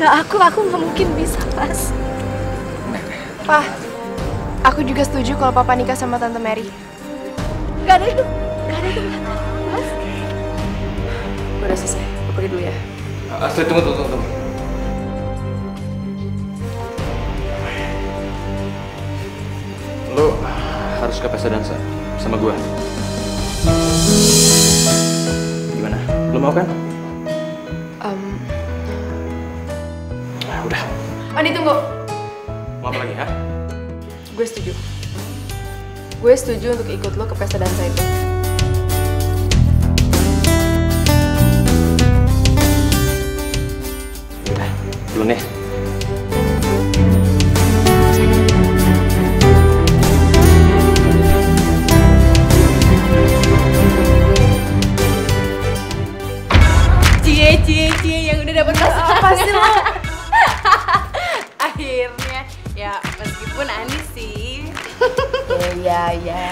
aku nggak mungkin bisa, Mas. Pak, aku juga setuju kalau Papa nikah sama Tante Mary. Gak ada itu, Mas. Udah selesai, aku pergi dulu ya. Astrid, tunggu. Lo harus ke pesta dansa sama gue. Gimana? Lo mau kan? Udah. Andi, tunggu. Mau apa lagi, ha? Gue setuju. Gue setuju untuk ikut lo ke pesta dansa itu. Udah, belum nih. Cie yang udah dapet masuk apa sih lo? Akhirnya, ya meskipun Andi sih. Ya.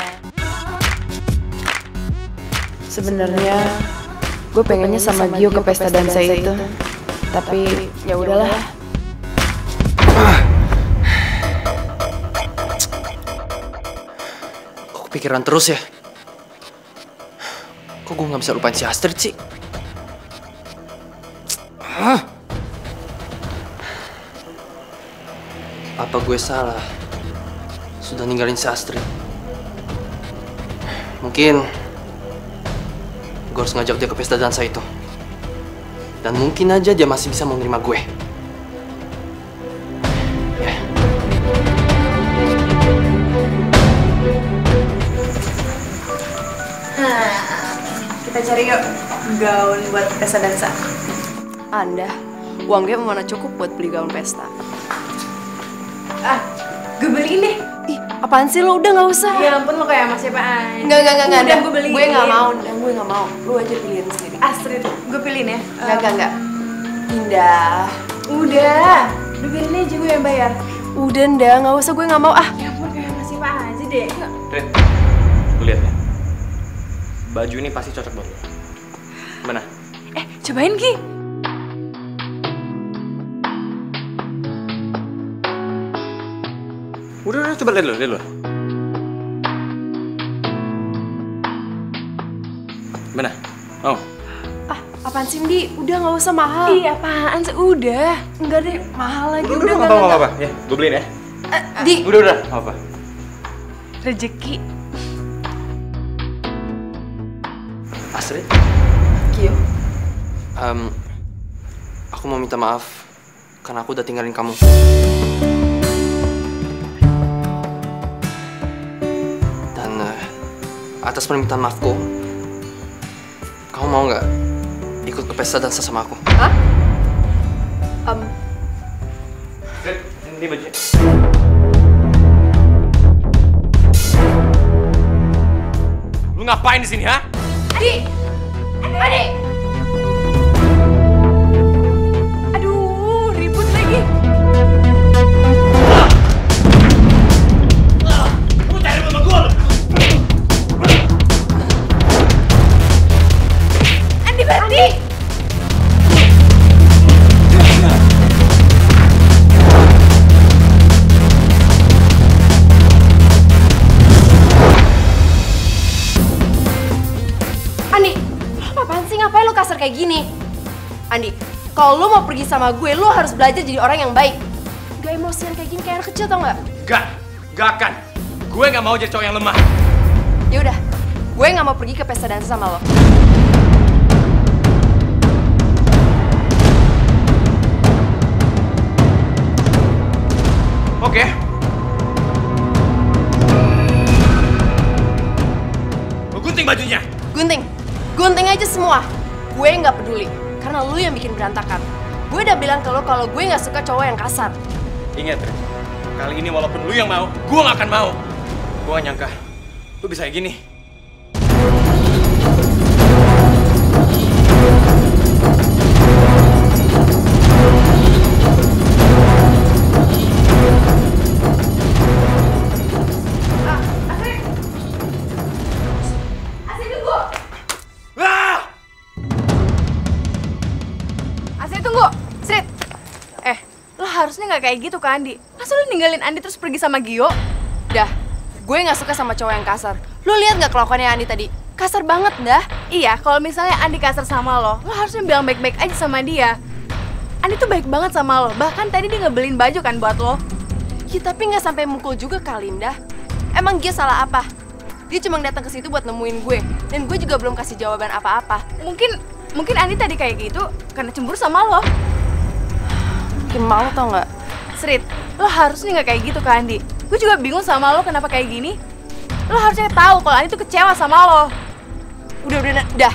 Sebenarnya gue pengennya sama Gio ke pesta dansa itu, tapi ya udahlah. Kok kepikiran terus ya? Kok gue nggak bisa lupain si Astrid sih? Apa gue salah? Sudah ninggalin si Astrid? Mungkin gue harus ngajak dia ke pesta dansa itu. Dan mungkin aja dia masih bisa menerima gue. Ya. Kita cari yuk gaun buat pesta dansa. Anda, uang gue mana cukup buat beli gaun pesta? Gue beliin deh. Ih, apaan sih lo? Udah nggak usah. Ya ampun, lo kayak sama siapa aja. Enggak. Udah, gue beliin. Gue nggak mau. Lo aja pilihin sendiri. Astrid, gue pilihin ya. Enggak. Indah. Udah biarin aja gue yang bayar. Udah, nggak usah, gue nggak mau. Ya ampun, kayak sama siapa aja deh. Rin, lu lihat ya. Baju ini pasti cocok buat lo. Gimana? Cobain, Ki. Udah, coba lihat dulu. Gimana? Oh. Apaan sih, Di? Udah nggak usah mahal. Iya, apaan sih? Udah. Enggak deh, mahal lagi. Udah nggak apa-apa. Ya, gue beliin ya. Di. Udah, apa? Rezeki. Astrid? Gio. Aku mau minta maaf karena aku udah tinggalin kamu. Dan atas permintaan maafku, kamu mau nggak ikut ke pesta dansa sama aku? Hah? Ini baju. Lu ngapain di sini, ha? Adi! Aduh, ribut lagi. Lu cari sama gue lu. Andi, berhenti! Andi, apaan sih? Ngapain lo kasar kayak gini? Andi, kalau lo mau pergi sama gue, lo harus belajar jadi orang yang baik. Gak emosian kayak gini, kayak anak kecil, tau gak? Gak akan. Gue gak mau jadi cowok yang lemah. Yaudah, gue gak mau pergi ke pesta dansa sama lo. Oke. Lo gunting bajunya. Gunting aja semua. Gue nggak peduli, karena lu yang bikin berantakan. Gue udah bilang ke lo kalau gue nggak suka cowok yang kasar. Ingat, Rin. Kali ini walaupun lu yang mau, gue gak akan mau. Gue gak nyangka lu bisa kayak gini. nggak kayak gitu ke Andi. Masa lu ninggalin Andi terus pergi sama Gio? Dah, gue nggak suka sama cowok yang kasar. Lu lihat nggak kelakuannya Andi tadi? Kasar banget dah. Iya, kalau misalnya Andi kasar sama lo harusnya bilang baik-baik aja sama dia. Andi tuh baik banget sama lo, bahkan tadi dia ngebeliin baju kan buat lo. Ya tapi nggak sampai mukul juga kali, Indah. Emang Gio salah apa? Dia cuma datang ke situ buat nemuin gue, dan gue juga belum kasih jawaban apa-apa. Mungkin Andi tadi kayak gitu karena cemburu sama lo. Mungkin malu tau nggak? Srit, lo harusnya nggak kayak gitu ke Andi. Gue juga bingung sama lo kenapa kayak gini. Lo harusnya tahu kalau Andi tuh kecewa sama lo. Udah, dah.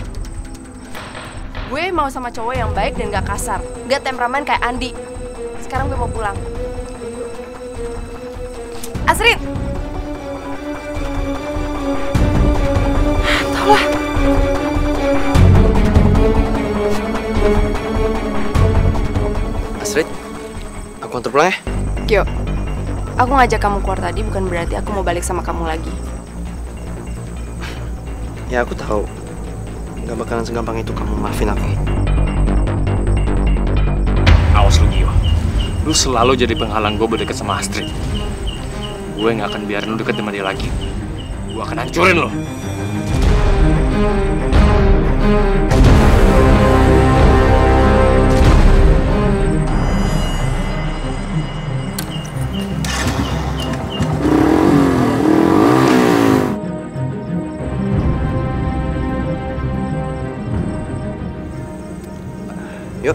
Gue mau sama cowok yang baik dan gak kasar, gak temperamen kayak Andi. Sekarang gue mau pulang. Asrit! Tau lah. Astrid, aku antar pulang ya. Gio, aku ngajak kamu keluar tadi bukan berarti aku mau balik sama kamu lagi. Ya aku tahu, nggak bakalan segampang itu kamu maafin aku. Awas lu Gio, lu selalu jadi penghalang gue berdeket sama Astrid. Gue nggak akan biarin lu deket sama dia lagi. Gue akan hancurin lo. Yuk.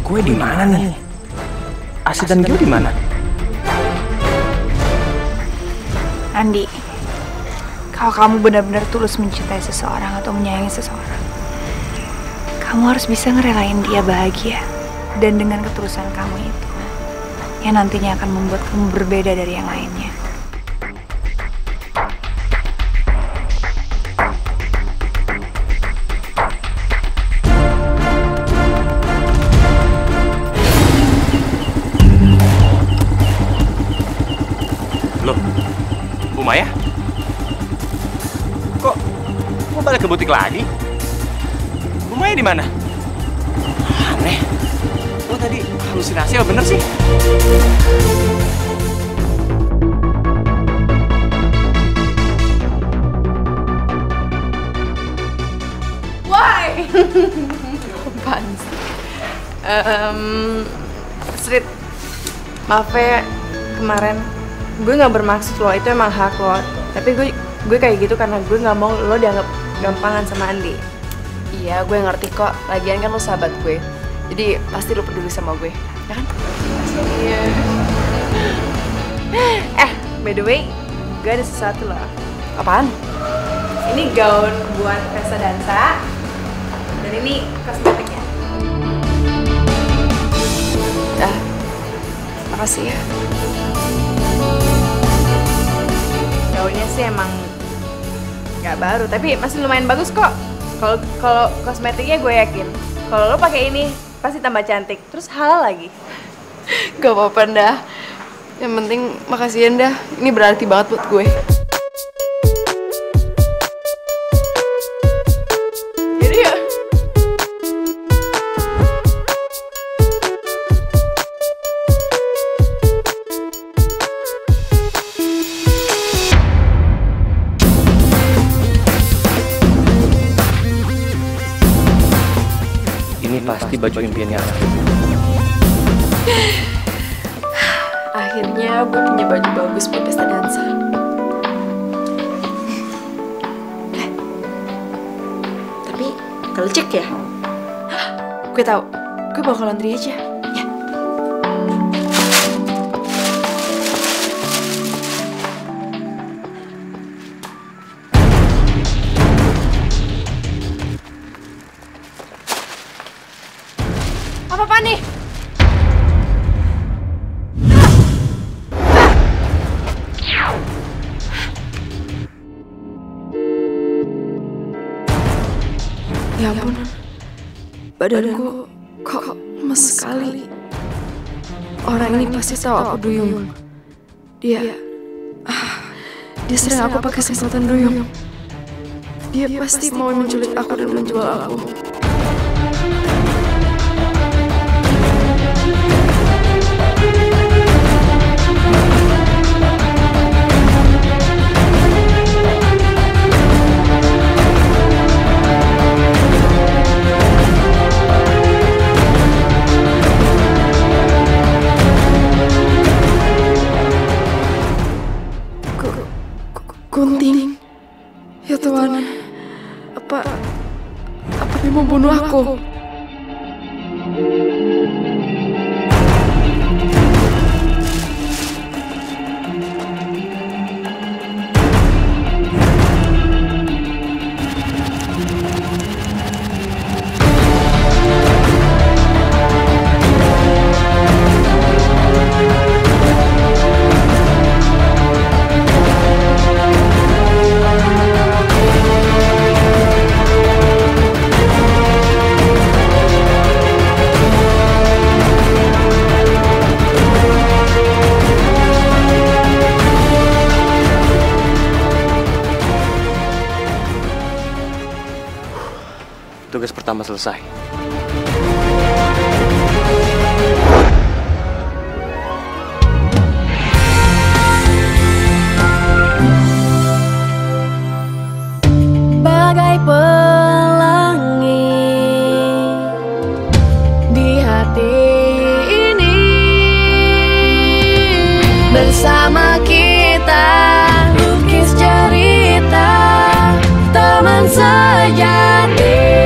Gue di mana nih? Astrid dan Gio di mana? Andi, kalau kamu benar-benar tulus mencintai seseorang atau menyayangi seseorang, kamu harus bisa ngerelain dia bahagia. Dan dengan ketulusan kamu itu, yang nantinya akan membuat kamu berbeda dari yang lainnya. Loh, Bu Maya? Kok balik ke butik lagi? Bu Maya di mana? Aneh. Lo tadi halusinasi apa bener sih? Why? Apaan sih? Srit, maaf ya kemarin. Gue nggak bermaksud lo, itu emang hak lo. Tapi gue kayak gitu karena gue nggak mau lo dianggap gampangan sama Andi. Iya, gue ngerti kok. Lagian kan lo sahabat gue. Jadi pasti lo peduli sama gue, ya kan? Iya. By the way, gue ada sesuatu loh. Apaan? Ini gaun buat pesta dansa. Dan ini kosmetiknya. Makasih ya. Gaunnya sih emang nggak baru, tapi masih lumayan bagus kok. Kalau kosmetiknya gue yakin kalau lo pakai ini pasti tambah cantik, terus halal lagi. Gak apa-apa, Dah. Yang penting makasih ya, Dah. Ini berarti banget buat gue. Jadi ya. Ini pasti baju impiannya Astrid. Akhirnya gue punya baju bagus buat pesta dansa. Tapi kalau cek ya, gue tahu, gue bakal laundry aja. Ya. Apa-apa nih? Ya ampun, badanku kok lemes sekali. Orang ini pasti tahu aku duyung. Dia sering aku pakai semprotan duyung. Dia pasti mau menculik aku dan menjual aku. Gunting. Ya Tuhan. Apa dia mau bunuh aku? Tugas pertama selesai. Bagai pelangi di hati ini, bersama kita lukis cerita teman sejati.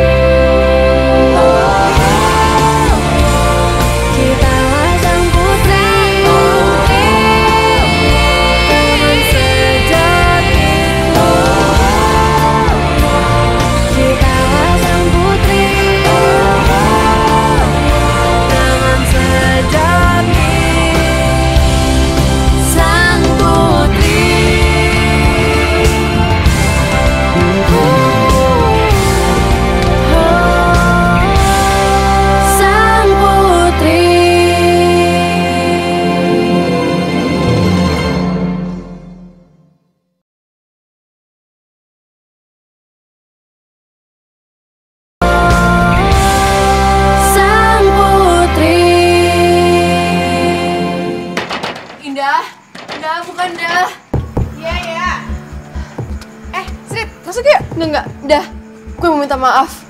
Dah, bukan dah. Iya, ya. Srit, masuk yuk. Enggak, dah. Gue mau minta maaf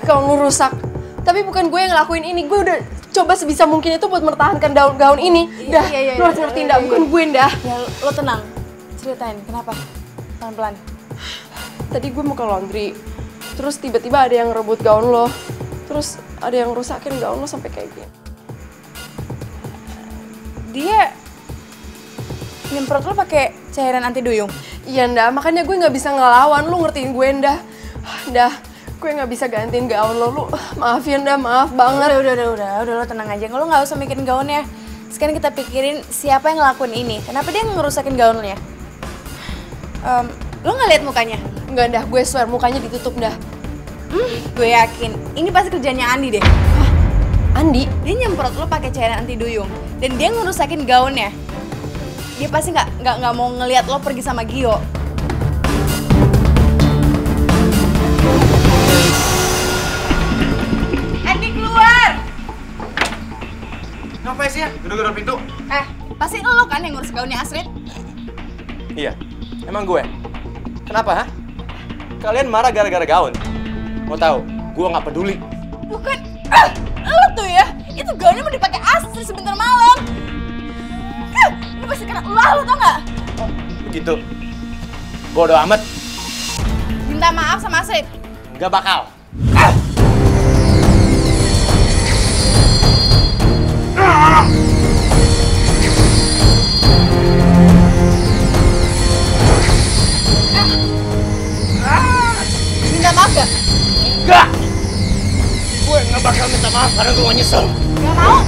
kalau lu rusak. Tapi bukan gue yang ngelakuin ini. Gue udah coba sebisa mungkin itu buat mempertahankan gaun ini. Dah, lu harus ngertiin dah, bukan gue dah. Ya, lo tenang. Ceritain, kenapa? Pelan-pelan. Tadi gue mau ke laundry. Terus tiba-tiba ada yang rebut gaun lo. Terus ada yang rusakin gaun lo sampai kayak gini. Dia nyemprot lo pakai cairan anti duyung. Iya, Nda. Makanya gue nggak bisa ngelawan. Lu ngertiin gue, Nda. Nda, gue nggak bisa gantiin gaun lo. Lu maaf ya, Nda. Maaf banget. Udah lo tenang aja. Lo nggak usah mikirin gaunnya. Sekarang kita pikirin siapa yang ngelakuin ini. Kenapa dia ngerusakin gaunnya? Lo nggak lihat mukanya? Nggak, Nda. Gue swear mukanya ditutup, Nda. Gue yakin. Ini pasti kerjanya Andi deh. Hah? Andi? Dia nyemprot lo pakai cairan anti duyung. Dan dia ngerusakin gaunnya. Dia pasti nggak mau ngelihat lo pergi sama Gio. Andi keluar! Ngapain sih ya? Gedor-gedor pintu. Pasti lo kan yang ngurus gaunnya Astrid? Iya, emang gue. Kenapa, ha? Kalian marah gara-gara gaun? Mau tahu? Gue nggak peduli. Bukan, lo tuh ya, itu gaunnya mau dipakai Astrid sebentar malam. Ini pasti kena ulah lo, tau nggak? Oh, begitu. Bodoh amat. Minta maaf sama Astrid. Nggak bakal. Minta maaf gak? Enggak! Gue nggak bakal minta maaf karena gue nyesel. Gak mau?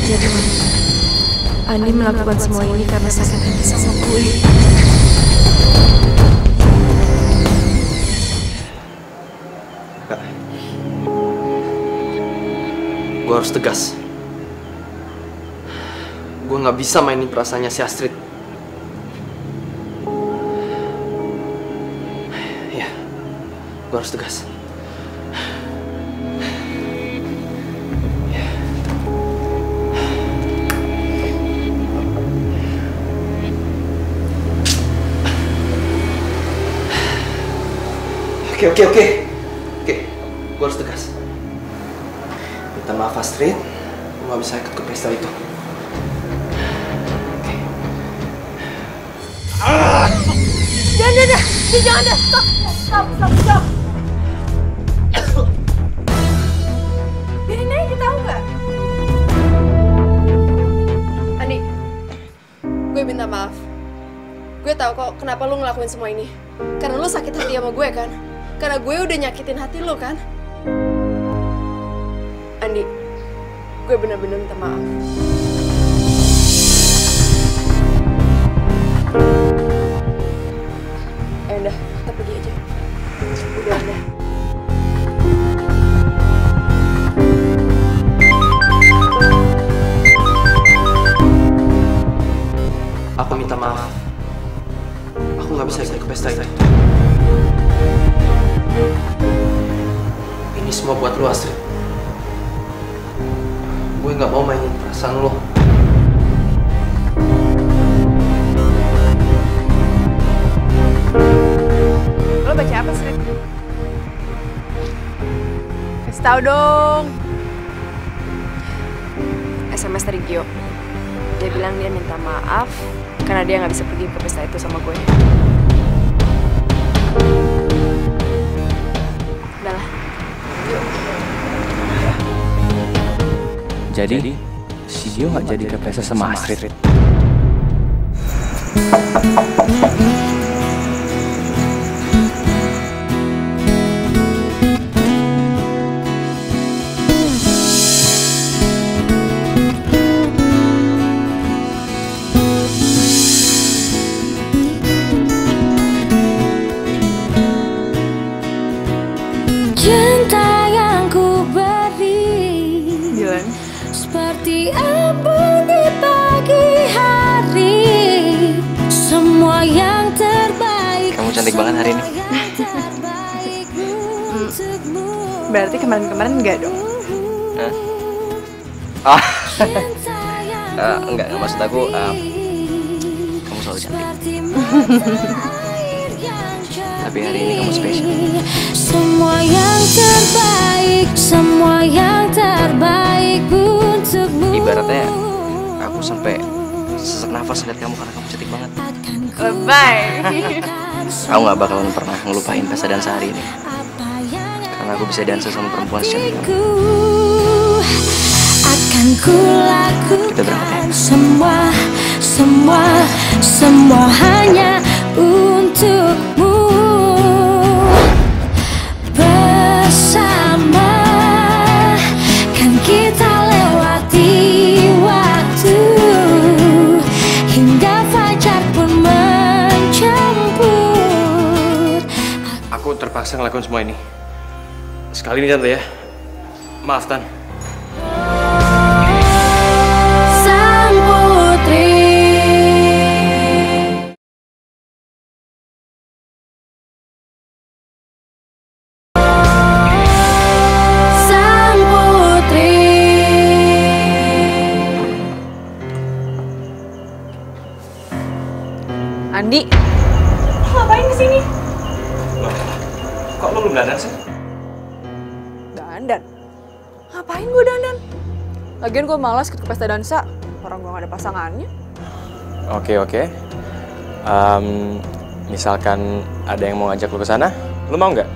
Jadi, Andi melakukan semua ini karena sakit hati sama gue. Kak, gue harus tegas. Gue nggak bisa mainin perasaannya si Astrid. Ya, gue harus tegas. Oke, gue harus tegas. Minta maaf Astrid, gue gak bisa ikut ke pesta itu. Jangan dah, stop. Biarin aja, tahu nggak? Andi, gue minta maaf. Gue tahu kok kenapa lu ngelakuin semua ini. Karena lu sakit hati sama gue kan? Karena gue udah nyakitin hati lu kan? Andi, gue bener-bener minta maaf. Udah, kita pergi aja. Udah. Aku minta maaf. Aku nggak bisa ikut ke pesta itu. Ini semua buat lu, Astrid. Gue nggak mau mainin perasaan lo. Lo baca apa, Astrid? Kasih tau dong. SMS dari Gio. Dia bilang dia minta maaf karena dia nggak bisa pergi ke pesta itu sama gue. Udah lah. Jadi, si Gio nggak jadi ke pesta sama Astrid. Cinta yang ku beri Jalan. seperti embun di pagi hari. Semua yang terbaik. Kamu cantik banget hari ini. Berarti kemarin-kemarin enggak dong? Ah, enggak, maksud aku kamu selalu cantik. Tapi hari ini kamu spesial. Semua yang terbaik untukmu. Ibaratnya aku sampai sesak nafas ngeliat kamu karena kamu cantik banget. Bye. Aku nggak bakalan pernah ngelupain pesta dansa hari ini. Karena aku bisa dansa sama perempuan secantik kamu. Akan ku Kita berangkat ya? lakukan semua hanya untukmu. Bersama kan kita lewati waktu hingga fajar pun menjemput. Aku terpaksa ngelakuin semua ini. Sekali ini Tante ya. Maaf Tan. Sang putri. Sang putri. Andi, ngapain di sini? Loh, kok lo belum dandan sih? Dandan. Ngapain gue dandan? Lagian gue malas ikut ke pesta dansa. Orang gue gak ada pasangannya. Oke. Misalkan ada yang mau ngajak lo ke sana, lo mau nggak?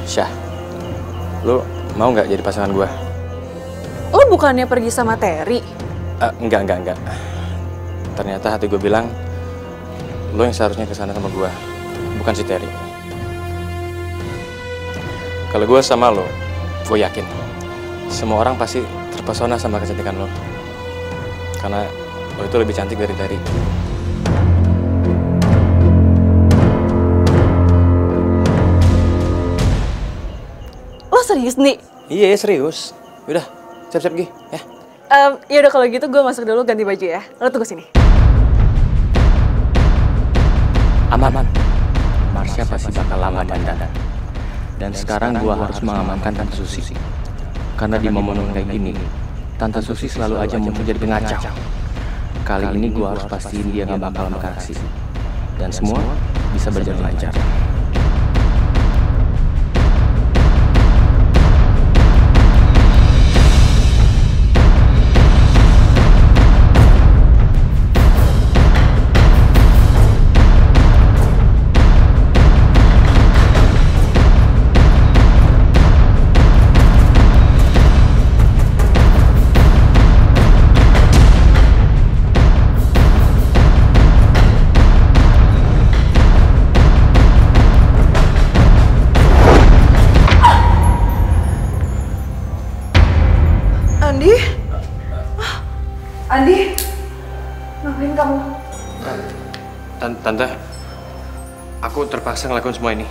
Syah, lo mau nggak jadi pasangan gue? Lo bukannya pergi sama Terry? Enggak. Ternyata hati gue bilang, lo yang seharusnya ke sana sama gue, bukan si Terry. Kalau gue sama lo, gue yakin semua orang pasti terpesona sama kecantikan lo. Karena lo itu lebih cantik dari Terry. serius nih? Iya serius. Udah, siap-siap Gi, ya. Ya udah kalau gitu gue masuk dulu ganti baju ya. Lo tunggu sini. Aman. Marsha pasti bakal lama dandan. Dan sekarang gua harus mengamankan Tante Susi. Karena di momen kayak gini, Tante Susi selalu aja muncul jadi pengacau. Kali ini gua harus pastiin dia nggak bakal beraksi. Dan semua bisa berjalan lancar. Andi, ngapain kamu? Tante, aku terpaksa ngelakuin semua ini.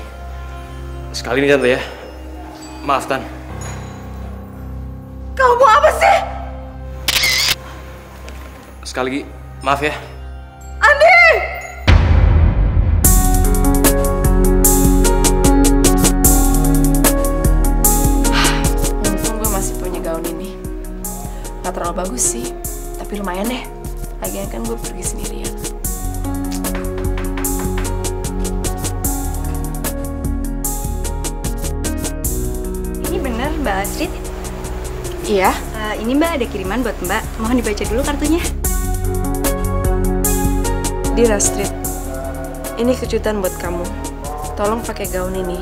Sekali ini Tante ya. Maaf Tan. Kamu mau apa sih? Sekali lagi, maaf ya. Andi! Untung gue masih punya gaun ini. Gak terlalu bagus sih, tapi lumayan deh. Lagian kan gue pergi sendirian. Ini bener Mbak Astrid? Iya. Ini Mbak ada kiriman buat Mbak. Mohon dibaca dulu kartunya. Dear Astrid, ini kejutan buat kamu. Tolong pakai gaun ini.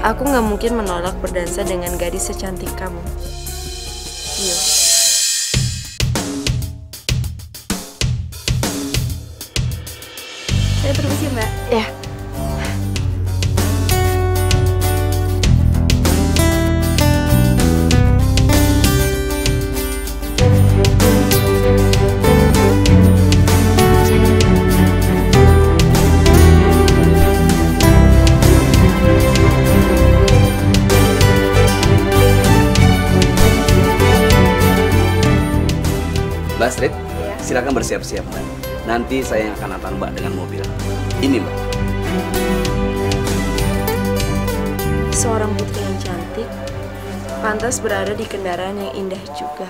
Aku nggak mungkin menolak berdansa dengan gadis secantik kamu. Iyo. Saya permisi Mbak. Ya. Mbak Astrid, silakan bersiap-siap. Nanti saya yang akan antar Mbak dengan mobil. Ini Mbak. Seorang putri yang cantik, pantas berada di kendaraan yang indah juga.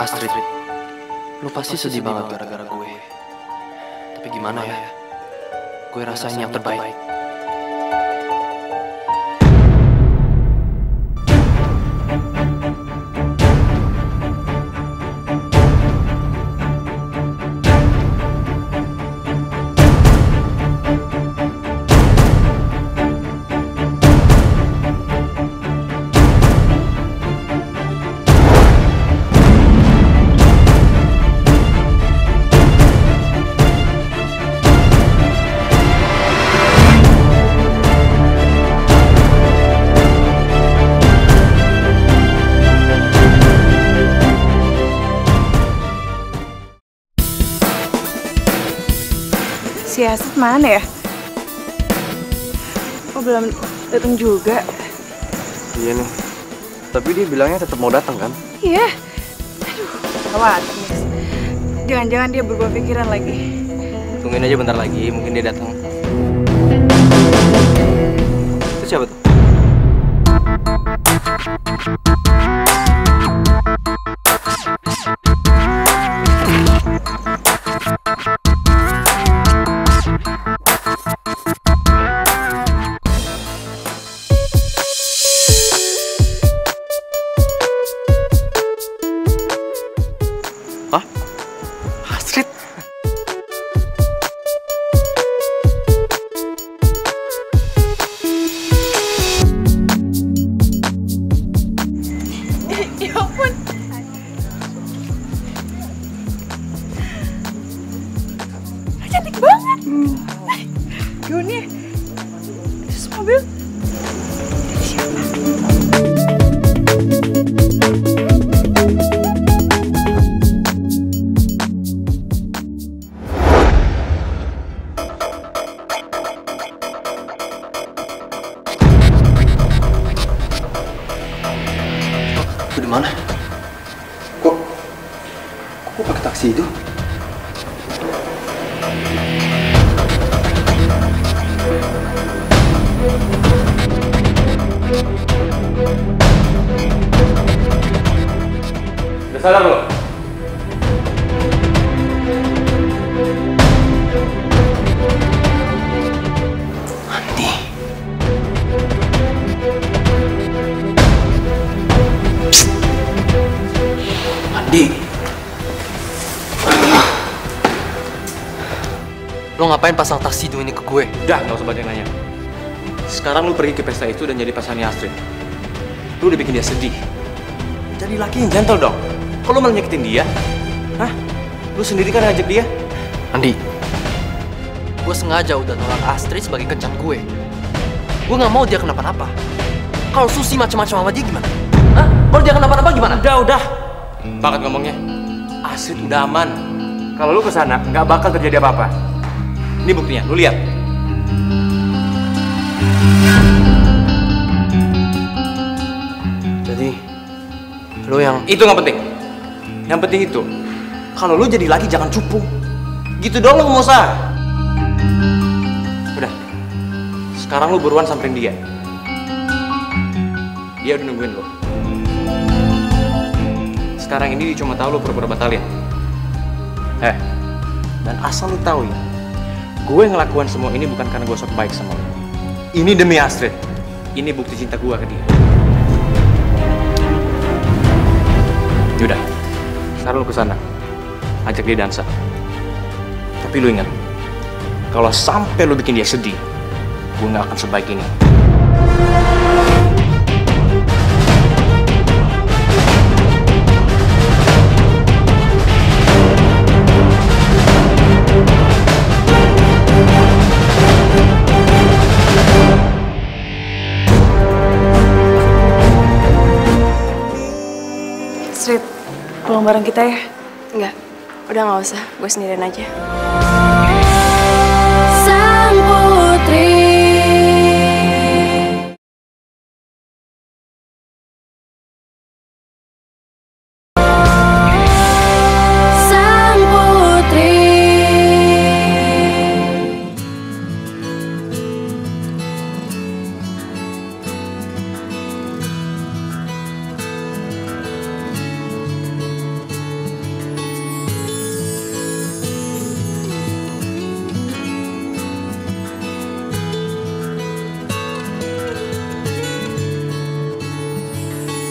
Astrid, lu pasti sedih banget gara-gara gue. Tapi gimana ya? Gue rasa ini yang terbaik. Si Astrid mana ya? Oh belum datang juga. Iya nih. Tapi dia bilangnya tetap mau datang kan? Iya. Aduh, khawatir nih. Jangan-jangan dia berubah pikiran lagi. Tungguin aja bentar lagi, mungkin dia datang. Itu siapa tuh? Hah? Astrid? Ya ampun. Cantik banget. Gaunnya. Terus mobil. Gimana? Kok pakai taksi itu? Udah sadar lo? Andi. Andi. Lo ngapain pasang taksi itu ini ke gue? Udah, nggak usah banyak nanya. Sekarang lu pergi ke pesta itu dan jadi pasangannya Astrid. Lu udah bikin dia sedih. Jadi laki yang gentle dong. Kok lu malah nyakitin dia? Hah? Lu sendiri kan ngajak dia? Andi, gue sengaja udah nolak Astrid sebagai kencan gue. Gue nggak mau dia kenapa-napa. Kalau Susi macam-macam sama dia gimana? Hah? Kalau dia kenapa-napa gimana? Udah. Banget ngomongnya. Astrid udah aman. Kalau lu kesana, nggak bakal terjadi apa-apa. Ini buktinya, lu lihat. Jadi, lu yang... Itu nggak penting. Yang penting itu, kalau lu jadi laki jangan cupu. Gitu dong lu mau usaha. Udah. Sekarang lu buruan samperin dia. Dia udah nungguin lu. Sekarang ini dia cuma tahu lu pura-pura batalin. Dan asal lu tahu ya, gue ngelakuin semua ini bukan karena gue sok baik sama lu. Ini demi Astrid. Ini bukti cinta gue ke dia. Yaudah, sekarang lu kesana. Ajak dia dansa. Tapi lu ingat, kalau sampai lu bikin dia sedih, gue gak akan sebaik ini. Astrid, pulang bareng kita ya? Enggak, udah nggak usah. Gue sendirian aja. Sang Putri. Sang Putri.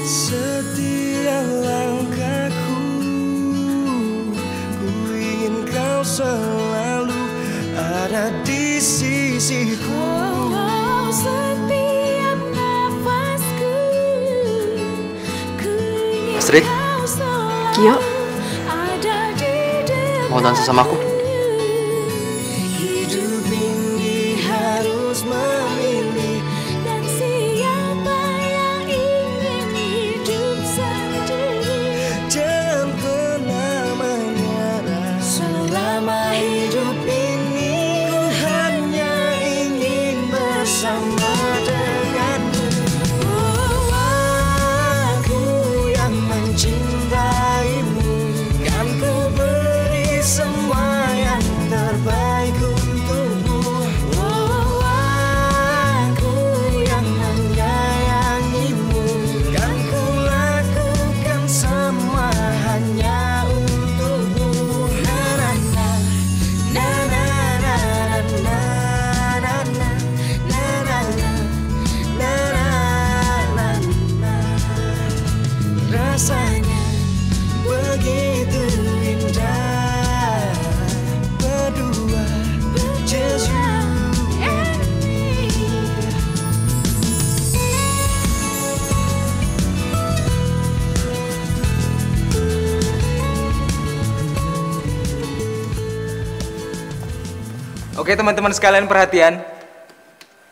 Setiap langkahku, ku ingin kau selalu ada di sisiku. Setiap nafasku, ku ingin Astrid, kau selalu Kio, ada di dekat. mau dansa sama aku? Hidup ini harus memilih, dan siapa yang ingin hidup sendiri. Jangan pernah menyerah. Selama hidup ini ku hanya ingin bersama denganmu. Oh, aku yang mencintaimu, kan ku beri semua yang terbaik untukmu. Oh, aku yang menyayangimu, kan ku lakukan semua hanya untukmu. Na na na na na na na na na na na na na na. Rasanya begitu indah berdua, just you and me. Oke teman-teman sekalian perhatian.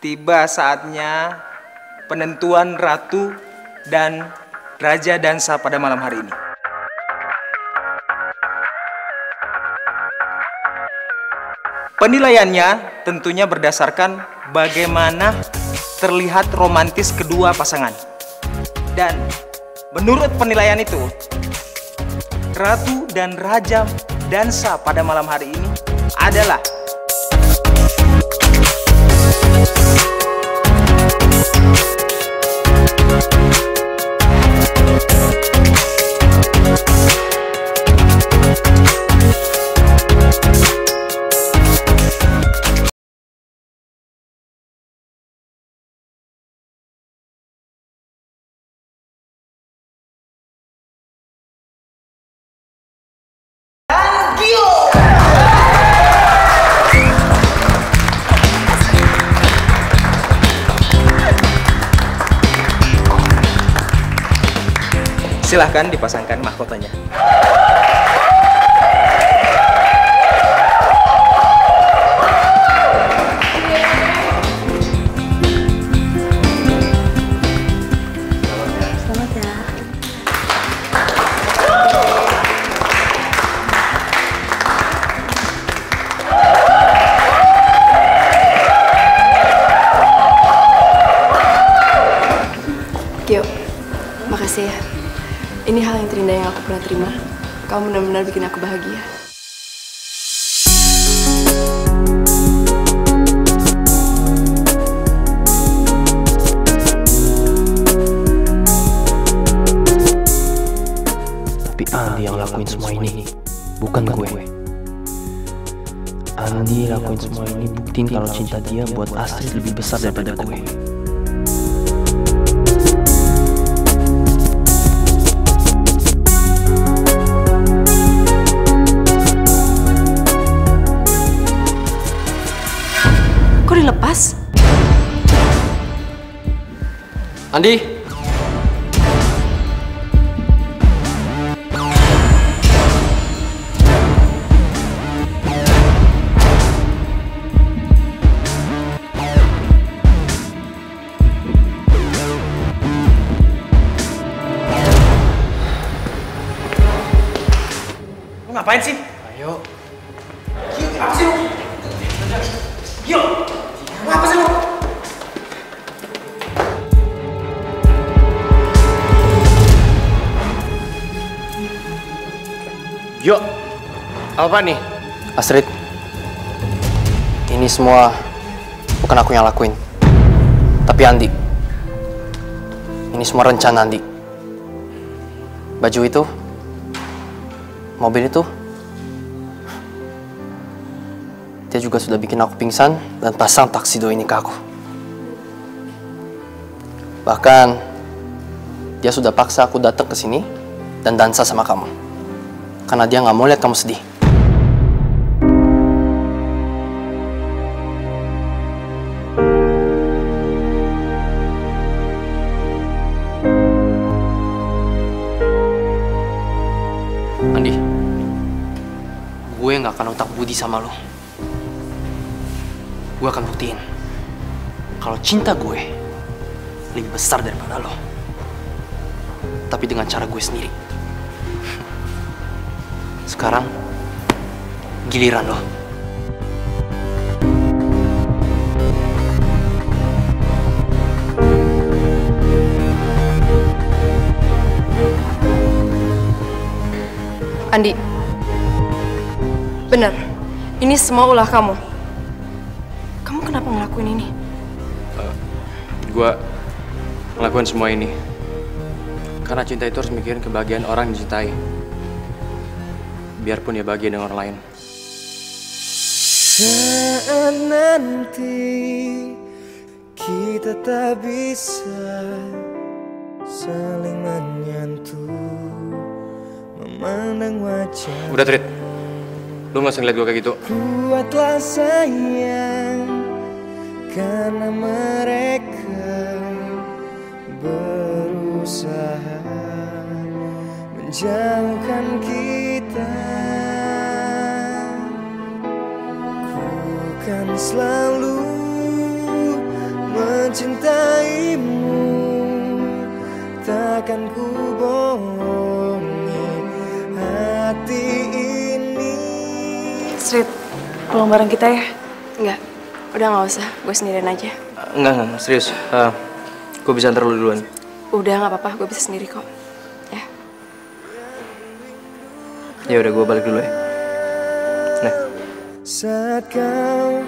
Tiba saatnya penentuan ratu dan raja dansa pada malam hari ini. Penilaiannya tentunya berdasarkan bagaimana terlihat romantis kedua pasangan. Dan Menurut penilaian itu, Ratu dan Raja Dansa pada malam hari ini adalah silahkan dipasangkan mahkotanya. Selamat ya. Gio, makasih ya. Ini hal yang terindah yang aku pernah terima. Kamu benar-benar bikin aku bahagia. Tapi Andi yang lakuin semua ini, bukan gue. Andi lakuin semua ini buktiin kalau cinta dia buat Astrid lebih besar daripada gue. Dilepas? Andi! Lu ngapain sih? Ayo. Gio, apa sih lu? Gio! Apa sih lu? Gio, apa nih? Astrid, ini semua bukan aku yang lakuin, tapi Andi. Ini semua rencana Andi. Baju itu, mobil itu, dia juga sudah bikin aku pingsan dan pasang taksido ini ke aku. Bahkan, dia sudah paksa aku datang ke sini dan dansa sama kamu. Karena dia nggak mau lihat kamu sedih. Andi, gue nggak akan otak budi sama lo. Gue akan buktiin kalau cinta gue lebih besar daripada lo. Tapi dengan cara gue sendiri. Sekarang, giliran lo. Andi, benar. Ini semua ulah kamu. Kamu kenapa ngelakuin ini? Gue ngelakuin semua ini karena cinta itu harus mikirin kebahagiaan orang yang dicintai. Biarpun dia bahagia dengan orang lain. Saat nanti kita tak bisa saling menyentuh, memandang wajah. Udah, Trit. Lu gak usah ngeliat gue kayak gitu. Kuatlah sayang, karena mereka berusaha menjauhkan kita. Ku kan selalu mencintaimu, takkan ku bohongi hati ini. Astrid, pulang bareng kita ya? Enggak, udah nggak usah, gue sendirian aja. Enggak, serius. Gue bisa antar lu duluan. Udah nggak apa-apa, gue bisa sendiri kok. Ya udah, gue balik dulu ya. Nah. Saat kau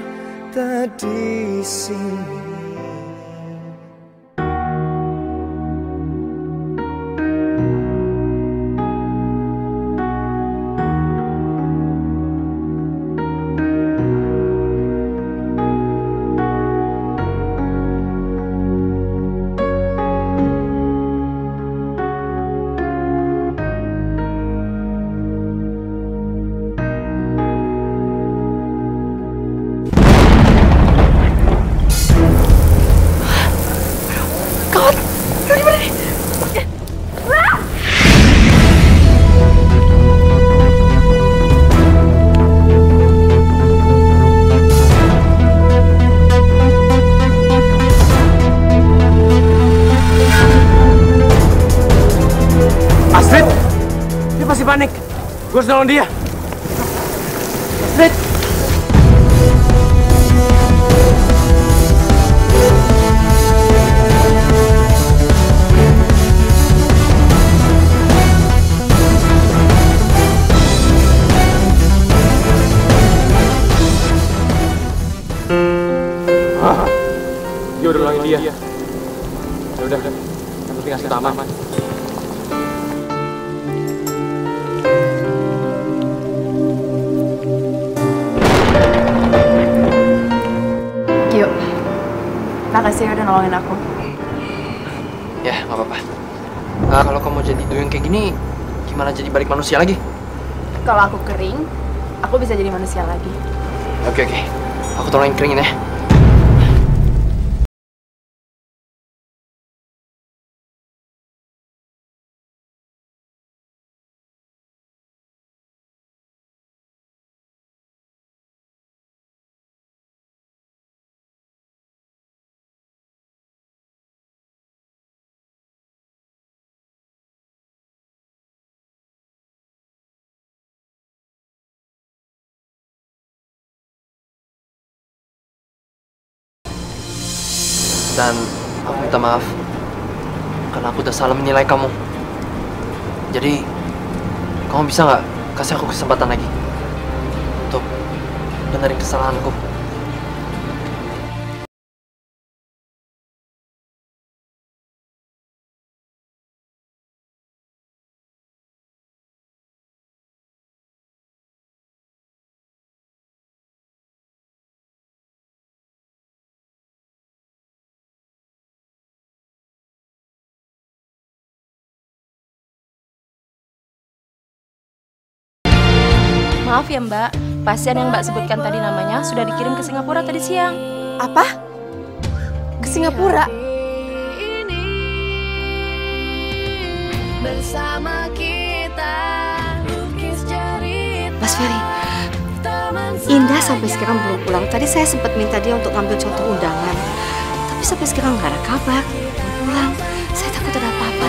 tak di sini. Panik, gue harus nolong dia. Astrid. Dia udah nolongin dia. Ya udah, yang penting Astrid aman. Makasih udah nolongin aku. Ya, nggak apa-apa. Kalau kamu jadi duyung kayak gini, gimana jadi balik manusia lagi? Kalau aku kering, aku bisa jadi manusia lagi. Oke. Aku tolongin keringin ya. Dan aku minta maaf karena aku udah salah menilai kamu. Jadi, kamu bisa nggak kasih aku kesempatan lagi untuk benerin kesalahanku? Maaf ya Mbak, pasien yang Mbak sebutkan tadi namanya sudah dikirim ke Singapura tadi siang. Apa? Ke Singapura? Bersama kita lukis cerita. Mas Ferry, Indah sampai sekarang belum pulang. Tadi saya sempat minta dia untuk ngambil contoh undangan, tapi sampai sekarang nggak ada kabar. Belum pulang. Saya takut ada apa-apa